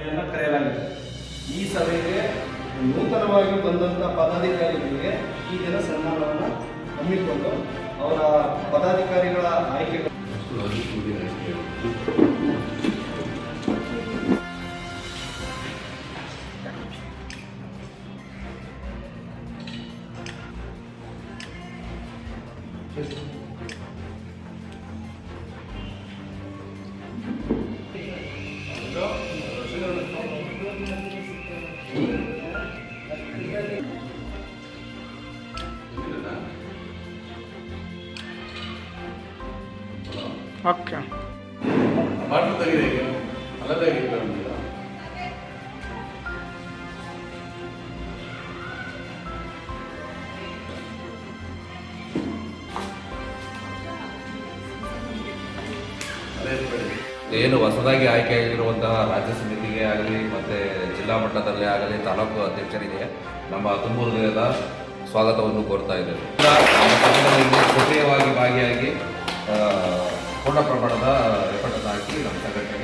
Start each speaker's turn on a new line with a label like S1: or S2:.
S1: ಸಭೆಯನ್ನು ಕರೆಯಲಾಗಿದೆ. ಈ ಸಭೆಗೆ ನೂತನವಾಗಿ ಬಂದಂಥ ಪದಾಧಿಕಾರಿಗಳಿಗೆ ಈ ದಿನ ಸನ್ಮಾನವನ್ನು ಹಮ್ಮಿಕೊಂಡು ಅವರ ಪದಾಧಿಕಾರಿಗಳ ಆಯ್ಕೆಗಳು
S2: ಓಕೆ
S3: ಬಾಟ್ಲು ತೆಗಿದೆ ಈಗ ಅಲ್ಲದಾಗಿಲ್ಲ
S4: ಏನು ಹೊಸದಾಗಿ ಆಯ್ಕೆಯಾಗಿರುವಂತಹ ರಾಜ್ಯ ಸಮಿತಿಗೆ ಆಗಲಿ ಮತ್ತು ಜಿಲ್ಲಾ ಮಟ್ಟದಲ್ಲೇ ಆಗಲಿ ತಾಲೂಕು ಅಧ್ಯಕ್ಷರಿಗೆ ನಮ್ಮ ತುಂಬ ಹೃದಯದ ಸ್ವಾಗತವನ್ನು ಕೋರ್ತಾ ಇದ್ದೇವೆ. ನಮ್ಮ ಸಂಘಟನೆಯಲ್ಲಿ ಸಕ್ರಿಯವಾಗಿ ಭಾಗಿಯಾಗಿ ಪೂರ್ಣ ಪ್ರಮಾಣದ ಎಫರ್ಟನ್ನು ಹಾಕಿ ನಮ್ಮ ಸಂಘಟನೆ